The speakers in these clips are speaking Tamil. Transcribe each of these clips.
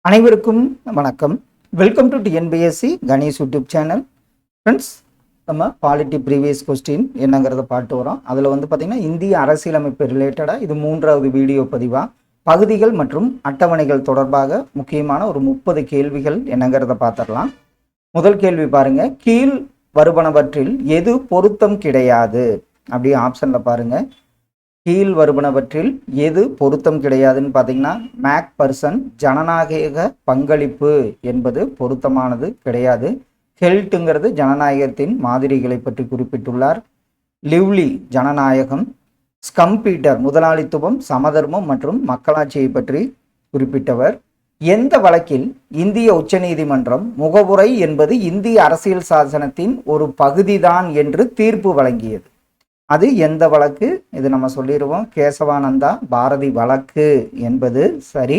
அனைவருக்கும் வணக்கம். Welcome to TNPSC Ganesh YouTube channel. Friends, நம்ம பாலிட்டி ப்ரீவியஸ் கொஸ்டின் என்னங்கிறத பார்த்து வரோம். அதில் பார்த்திங்கன்னா இந்திய அரசியலமைப்பு ரிலேட்டடாக இது 3வது வீடியோ பதிவாக பகுதிகள் மற்றும் அட்டவணைகள் தொடர்பாக முக்கியமான ஒரு 30 கேள்விகள் என்னங்கிறத பார்த்துடலாம். முதல் கேள்வி பாருங்கள், கீழ் வருவனவற்றில் எது பொருத்தம் கிடையாது? அப்படி ஆப்ஷனில் பாருங்கள். கீழ் வருவனவற்றில் எது பொருத்தம் கிடையாதுன்னு பார்த்தீங்கன்னா, மேக்பர்சன் ஜனநாயக பங்களிப்பு என்பது பொருத்தமானது கிடையாது. ஹெல்ட்டுங்கிறது ஜனநாயகத்தின் மாதிரிகளை பற்றி குறிப்பிட்டுள்ளார். லிவ்லி ஜனநாயகம், ஸ்கம்பீட்டர் முதலாளித்துவம், சமதர்மம் மற்றும் மக்களாட்சியை பற்றி குறிப்பிட்டவர். எந்த வழக்கில் இந்திய உச்சநீதிமன்றம் முகவுரை என்பது இந்திய அரசியல் சாசனத்தின் ஒரு பகுதிதான் என்று தீர்ப்பு வழங்கியது? அது எந்த வழக்கு? இது நம்ம சொல்லிடுவோம், கேசவானந்தா பாரதி வழக்கு என்பது சரி.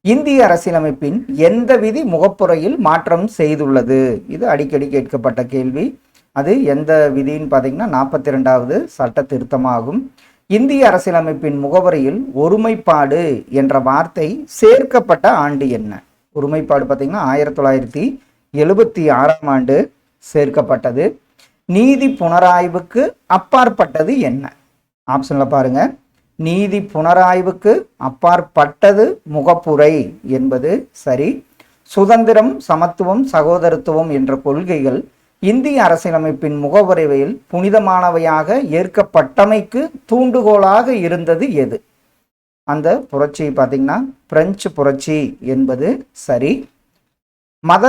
இந்திய அரசியலமைப்பின் எந்த விதி முகப்புரையில் மாற்றம் செய்துள்ளது? இது அடிக்கடி கேட்கப்பட்ட கேள்வி. அது எந்த விதின்னு பார்த்தீங்கன்னா 42வது சட்ட திருத்தமாகும். இந்திய அரசியலமைப்பின் முகவரியில் ஒருமைப்பாடு என்ற வார்த்தை சேர்க்கப்பட்ட ஆண்டு என்ன? ஒருமைப்பாடு பார்த்தீங்கன்னா 1976ஆம் ஆண்டு சேர்க்கப்பட்டது. நீதி புனராய்வுக்கு அப்பாற்பட்டது என்ன? ஆப்ஷனில் பாருங்க. நீதி புனராய்வுக்கு அப்பாற்பட்டது முகப்புரை என்பது சரி. சுதந்திரம், சமத்துவம், சகோதரத்துவம் என்ற கொள்கைகள் இந்திய அரசியலமைப்பின் முகவுரையில் புனிதமானவையாக ஏற்கப்பட்டமைக்கு தூண்டுகோலாக இருந்தது எது? அந்த புரட்சி பார்த்தீங்கன்னா பிரெஞ்சு புரட்சி என்பது சரி. மத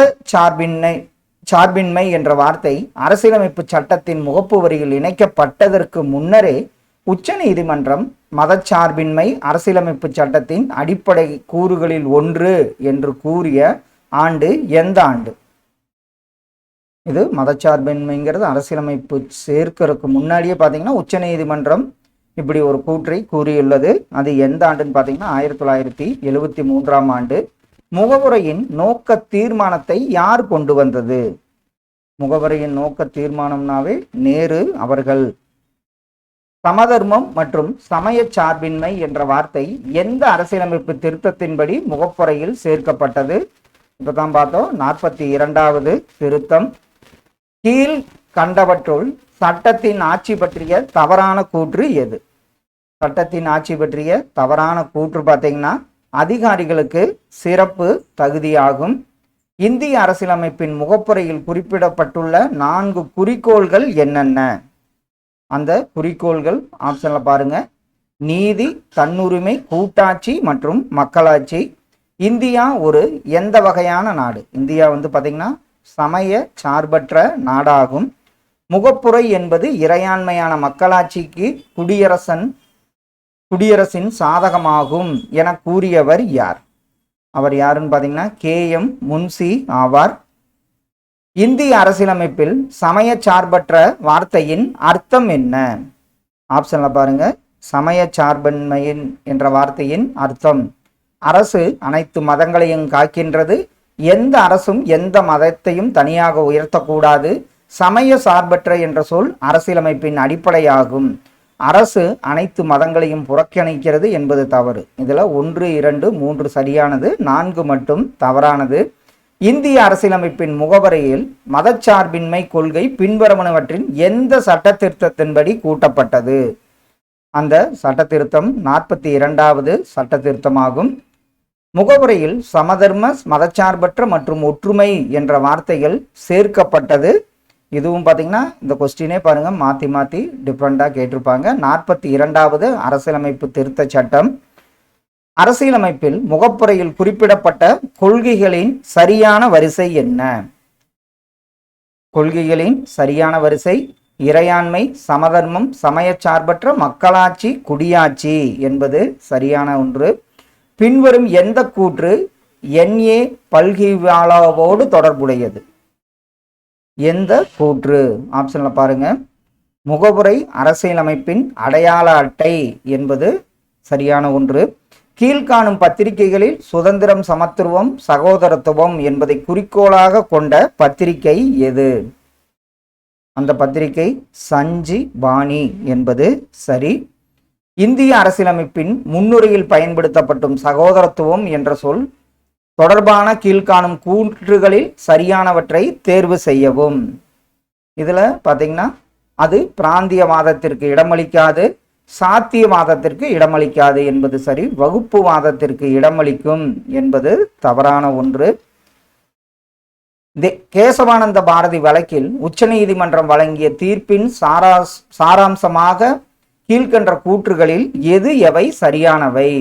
சார்பின்மை என்ற வார்த்தை அரசியலமைப்பு சட்டத்தின் முகப்பு வரியில் இணைக்கப்பட்டதற்கு முன்னரே உச்ச நீதிமன்றம் மதச்சார்பின்மை அரசியலமைப்பு சட்டத்தின் அடிப்படை கூறுகளில் ஒன்று என்று கூறிய ஆண்டு எந்த ஆண்டு? இது மதச்சார்பின்மைங்கிறது அரசியலமைப்பு சேர்க்கிறதுக்கு முன்னாடியே பார்த்தீங்கன்னா உச்ச நீதிமன்றம் இப்படி ஒரு கூற்றை கூறியுள்ளது. அது எந்த ஆண்டுன்னு பார்த்தீங்கன்னா 1973ஆம் ஆண்டு. முகவுரையின் நோக்க தீர்மானத்தை யார் கொண்டு வந்தது? முகவுரையின் நோக்க தீர்மானம்னாவே நேரு அவர்கள். சமதர்மம் மற்றும் சமய சார்பின்மை என்ற வார்த்தை எந்த அரசியலமைப்பு திருத்தத்தின்படி முகப்புரையில் சேர்க்கப்பட்டது? இப்பதான் பார்த்தோம், 42வது திருத்தம். கீழ் கண்டவற்றுள் சட்டத்தின் ஆட்சி பற்றிய தவறான கூற்று எது? சட்டத்தின் ஆட்சி பற்றிய தவறான கூற்று பார்த்தீங்கன்னா அதிகாரிகளுக்கு சிறப்பு தகுதியாகும். இந்திய அரசியலமைப்பின் முகப்புரையில் குறிப்பிடப்பட்டுள்ள 4 குறிக்கோள்கள் என்னென்ன? அந்த குறிக்கோள்கள் ஆப்ஷன்ல பாருங்க. நீதி, தன்னுரிமை, கூட்டாட்சி மற்றும் மக்களாட்சி. இந்தியா ஒரு எந்த வகையான நாடு? இந்தியா பார்த்தீங்கன்னா சமய சார்பற்ற நாடாகும். முகப்புரை என்பது இறையாண்மையான மக்களாட்சிக்கு குடியரசின் சாதகமாகும் என கூறியவர் யார்? அவர் யாருன்னு பார்த்தீங்கன்னா KM முன்சி ஆவார். இந்திய அரசியலமைப்பில் சமய சார்பற்ற வார்த்தையின் அர்த்தம் என்ன? ஆப்ஷன்ல பாருங்க. சமய சார்பின்மையின் என்ற வார்த்தையின் அர்த்தம், அரசு அனைத்து மதங்களையும் காக்கின்றது. எந்த அரசும் எந்த மதத்தையும் தனியாக உயர்த்தக்கூடாது. சமய சார்பற்ற என்ற சொல் அரசியலமைப்பின் அடிப்படையாகும். அரசு அனைத்து மதங்களையும் புறக்கணிக்கிறது என்பது தவறு. இதில் 1, 2, 3 சரியானது, 4 மட்டும் தவறானது. இந்திய அரசியலமைப்பின் முகவரியில் மதச்சார்பின்மை கொள்கை பின்வருவனவற்றின் எந்த சட்ட திருத்தத்தின்படி கூட்டப்பட்டது? அந்த சட்ட திருத்தம் 42வது சட்ட திருத்தமாகும். முகவரியில் சமதர்ம, மதச்சார்பற்ற மற்றும் ஒற்றுமை என்ற வார்த்தைகள் சேர்க்கப்பட்டது. இதுவும் பார்த்தீங்கன்னா இந்த கொஸ்டினே பாருங்க, மாற்றி மாற்றி டிஃப்ரெண்டாக கேட்டிருப்பாங்க. 42வது அரசியலமைப்பு திருத்த சட்டம். அரசியலமைப்பில் முகப்புரையில் குறிப்பிடப்பட்ட கொள்கைகளின் சரியான வரிசை என்ன? கொள்கைகளின் சரியான வரிசை இறையாண்மை, சமதர்மம், சமயச்சார்பற்ற, மக்களாட்சி, குடியாட்சி என்பது சரியான ஒன்று. பின்வரும் எந்த கூற்று NA பல்கிவாலாவோடு தொடர்புடையது? எந்த கூற்று? ஆப்ஷன்ல பாருங்க. முகவுரை அரசியலமைப்பின் அடையாள அட்டை என்பது சரியான ஒன்று. கீழ்காணும் பத்திரிகைகளில் சுதந்திரம், சமத்துவம், சகோதரத்துவம் என்பதை குறிக்கோளாக கொண்ட பத்திரிகை எது? அந்த பத்திரிகை சஞ்சி பாணி என்பது சரி. இந்திய அரசியலமைப்பின் முன்னுரையில் பயன்படுத்தப்படும் சகோதரத்துவம் என்ற சொல் தொடர்பான கீழ்காணும் கூற்றுகளில் சரியானவற்றை தேர்வு செய்யவும். இதில் பார்த்தீங்கன்னா அது பிராந்தியவாதத்திற்கு இடமளிக்காது, சாத்தியவாதத்திற்கு இடமளிக்காது என்பது சரி, வகுப்புவாதத்திற்கு இடமளிக்கும் என்பது தவறான ஒன்று. கேசவானந்த பாரதி வழக்கில் உச்சநீதிமன்றம் வழங்கிய தீர்ப்பின் சாராம்சமாக கீழ்கண்ட கூற்றுகளில் எவை சரியானவை?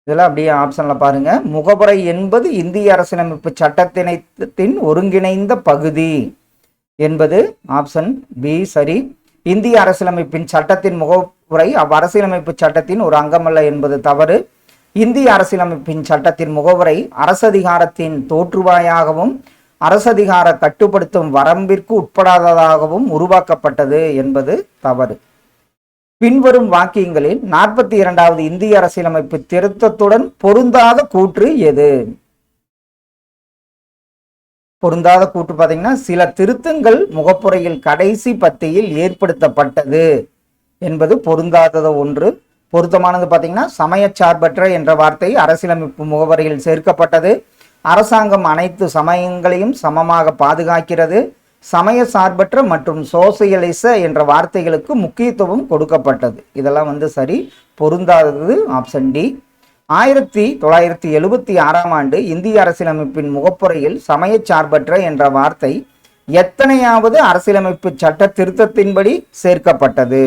இதில் அப்படியே ஆப்ஷன்ல பாருங்க. முகப்புரை என்பது இந்திய அரசியலமைப்பு சட்டத்தின் ஒருங்கிணைந்த பகுதி என்பது ஆப்ஷன் பி சரி. இந்திய அரசியலமைப்பின் சட்டத்தின் முகப்புரை அவ்வரசியலமைப்பு சட்டத்தின் ஒரு அங்கமல்ல என்பது தவறு. இந்திய அரசியலமைப்பின் சட்டத்தின் முகவுரை அரசதிகாரத்தின் தோற்றுவாயாகவும் அரசதிகார கட்டுப்படுத்தும் வரம்பிற்கு உட்படாததாகவும் உருவாக்கப்பட்டது என்பது தவறு. பின்வரும் வாக்கியங்களில் 42வது இந்திய அரசியலமைப்பு திருத்தத்துடன் பொருந்தாத கூற்று எது? பொருந்தாத கூற்று பார்த்தீங்கன்னா, சில திருத்தங்கள் முகப்புரையில் கடைசி பத்தியில் ஏற்படுத்தப்பட்டது என்பது பொருந்தாதது ஒன்று. பொருத்தமானது பார்த்தீங்கன்னா, சமயச்சார்பற்ற என்ற வார்த்தை அரசியலமைப்பு முகவரியில் சேர்க்கப்பட்டது. அரசாங்கம் அனைத்து சமயங்களையும் சமமாக பாதுகாக்கிறது. சமய சார்பற்ற மற்றும் சோசியலிச என்ற வார்த்தைகளுக்கு முக்கியத்துவம் கொடுக்கப்பட்டது. இதெல்லாம் சரி. பொருந்தாதது ஆப்ஷன் டி. 1976ஆம் ஆண்டு இந்திய அரசியலமைப்பின் முகப்புரையில் சமயச்சார்பற்ற என்ற வார்த்தை எத்தனையாவது அரசியலமைப்பு சட்ட திருத்தத்தின்படி சேர்க்கப்பட்டது?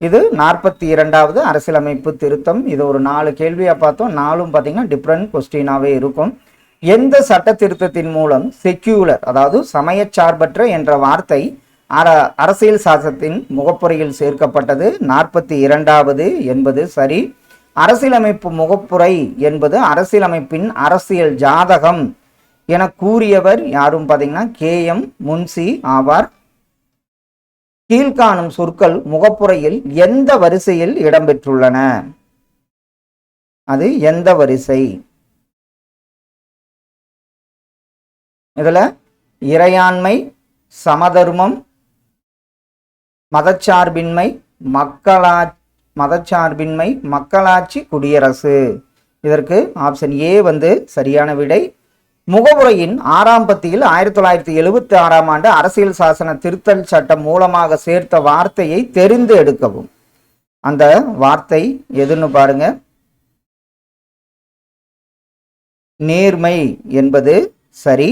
இது 42வது அரசியலமைப்பு திருத்தம். இது ஒரு 4 கேள்வியா பார்த்தோம். 4ம் பார்த்தீங்கன்னா டிஃப்ரெண்ட் கொஸ்டினாவே இருக்கும். எந்த சட்ட திருத்தத்தின் மூலம் செக்யூலர் அதாவது சமயச்சார்பற்ற என்ற வார்த்தை அரசியல் சாசனத்தின் முகப்புரையில் சேர்க்கப்பட்டது? 42வது என்பது சரி. அரசியலமைப்பு முகப்புரை என்பது அரசியலமைப்பின் அரசியல் ஜாதகம் என கூறியவர் யாரும் பார்த்தீங்கன்னா KM முன்சி ஆவார். கீழ்காணும் சொற்கள் முகப்புரையில் எந்த வரிசையில் இடம்பெற்றுள்ளன? அது எந்த வரிசை? இதுல இறையாண்மை, சமதர்மம், மதச்சார்பின்மை, மக்களாட்சி, குடியரசு. இதற்கு ஆப்ஷன் ஏ சரியான விடை. முகவுரையின் 6ஆம் பத்தியில் 1976ஆம் ஆண்டு அரசியல் சாசன திருத்தல் சட்டம் மூலமாக சேர்த்த வார்த்தையை தெரிந்து எடுக்கவும். அந்த வார்த்தை எதுன்னு பாருங்க. நேர்மை என்பது சரி.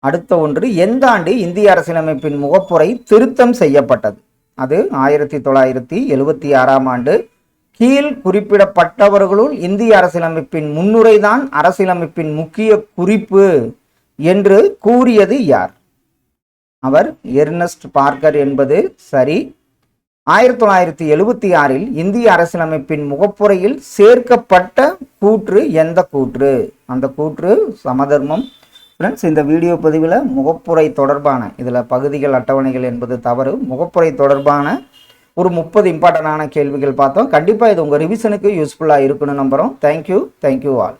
அடுத்த ஒன்று, எந்த ஆண்டு இந்திய அரசியலமைப்பின் முகப்புரை திருத்தம் செய்யப்பட்டது? அது 1976ஆம் ஆண்டு. கீழ் குறிப்பிடப்பட்டவர்களுள் இந்திய அரசியலமைப்பின் முன்னுரைதான் அரசியலமைப்பின் முக்கிய குறிப்பு என்று கூறியது யார்? அவர் எர்னஸ்ட் பார்க்கர் என்பது சரி. 1976இல் இந்திய அரசியலமைப்பின் முகப்புரையில் சேர்க்கப்பட்ட கூற்று எந்த கூற்று? அந்த கூற்று சமதர்மம். ஃப்ரெண்ட்ஸ், இந்த வீடியோ பதிவில் முகப்புரை தொடர்பான இதில் பகுதிகள் அட்டவணைகள் என்பது தவறு. முகப்புரை தொடர்பான ஒரு 30 இம்பார்ட்டண்டான கேள்விகள் பார்த்தோம். கண்டிப்பாக இது உங்கள் ரிவிஷனுக்கு யூஸ்ஃபுல்லாக இருக்குன்னு நம்புகிறோம். Thank you all.